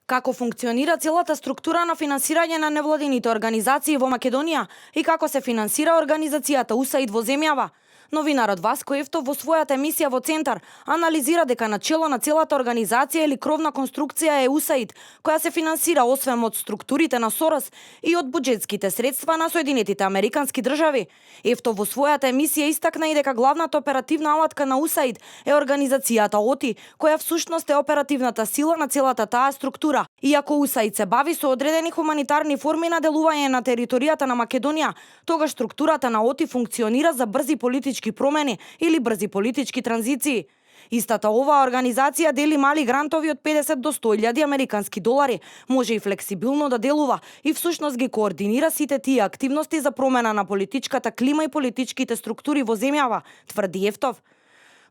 Како функционира целата структура на финансирање на невладините организации во Македонија и како се финансира организацијата USAID во земјава? Новинарот Васко Ефтов во својата емисија во Центар анализира дека начело на целата организација или кровна конструкција е USAID, која се финансира освен од структурите на Сорос и од буџетските средства на Соединетите Американски држави. Ефтов во својата емисија истакна и дека главната оперативна алатка на USAID е организацијата ОТИ, која всушност е оперативната сила на целата таа структура. Иако USAID се бави со одредени хуманитарни форми на делување на територијата на Македонија, тогаш структурата на ОТИ функционира за брзи политички промени или брзи политички транзиции. Истата оваа организација дели мали грантови од 50 до 100.000 американски долари, може и флексибилно да делува и всушност ги координира сите тие активности за промена на политичката клима и политичките структури во земјава, тврди Ефтов.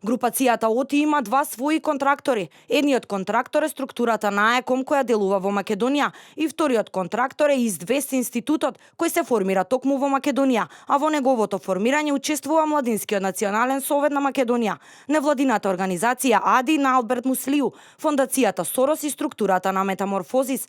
Групацијата ОТИ има два своји контрактори. Едниот контрактор е структурата на АЕКОМ која делува во Македонија и вториот контрактор е ИС-2 институтот кој се формира токму во Македонија, а во неговото формирање учествува Младинскиот национален совет на Македонија, невладината организација АДИ на Алберт Муслиу, фондацијата Сорос и структурата на Метаморфозис.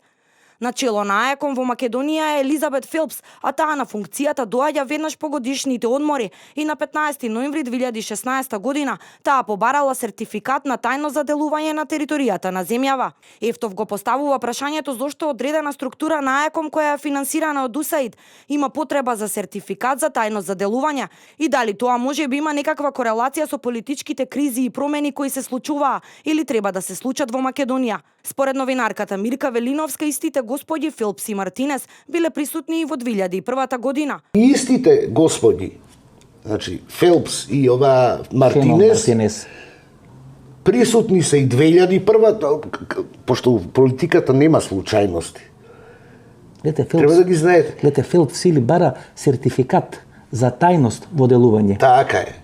Начело на АЕКОМ во Македонија е Елизабет Фелпс, а таа на функцијата доаѓа веднаш по годишните одмори и на 15 ноември 2016 година таа побарала сертификат на тајно за делување на територијата на земјава. Ефтов го поставува прашањето зошто одредена структура на АЕКОМ која е финансирана од USAID има потреба за сертификат за тајност за делување и дали тоа може би има некаква корелација со политичките кризи и промени кои се случуваа или треба да се случат во Македонија. Според новинарката Мирка Велиновска, истите господи Фелпс и Мартинес биле присутни и во 2001 година. Истите господи, значи Фелпс и ова Мартинес, присутни се и 2001, пошто политиката нема случајности. Треба да ги знаете. Фелпс или бара сертификат за тајност во делување. Така е.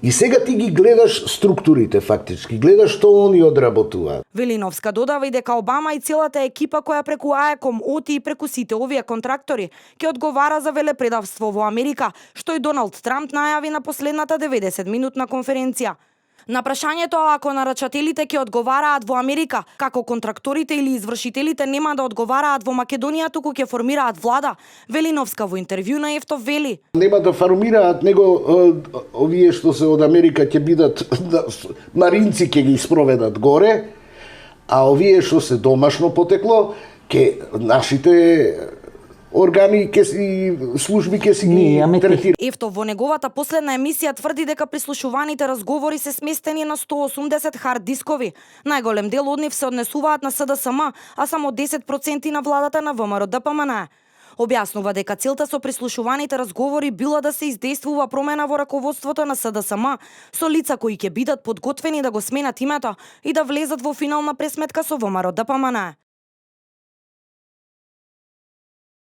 И сега ти ги гледаш структурите фактички, гледаш што они одработуваат. Велиновска додава и дека Обама и целата екипа која преку АЕКОМ, ОТИ и преку сите овие контрактори ќе одговара за велепредавство во Америка, што и Доналд Трамп најави на последната 90-минутна конференција. На прашањето ако нарачателите ќе одговараат во Америка, како контракторите или извршителите нема да одговараат во Македонија, туку ќе формираат влада, Велиновска во интервју на Ефтов вели: нема да формираат, него овие што се од Америка ќе бидат маринци, ќе ги спроведат горе, а овие што се домашно потекло, ќе нашите органи и служби ќе си ги третираат. Ефтов во неговата последна емисија тврди дека прислушуваните разговори се сместени на 180 хард дискови. Најголем дел од нив се однесуваат на СДСМ, а само 10% на владата на ВМРО-ДПМН. Објаснува дека целта со прислушуваните разговори била да се издействува промена во раководството на СДСМ со лица кои ќе бидат подготвени да го сменат името и да влезат во финална пресметка со ВМРО-ДПМН.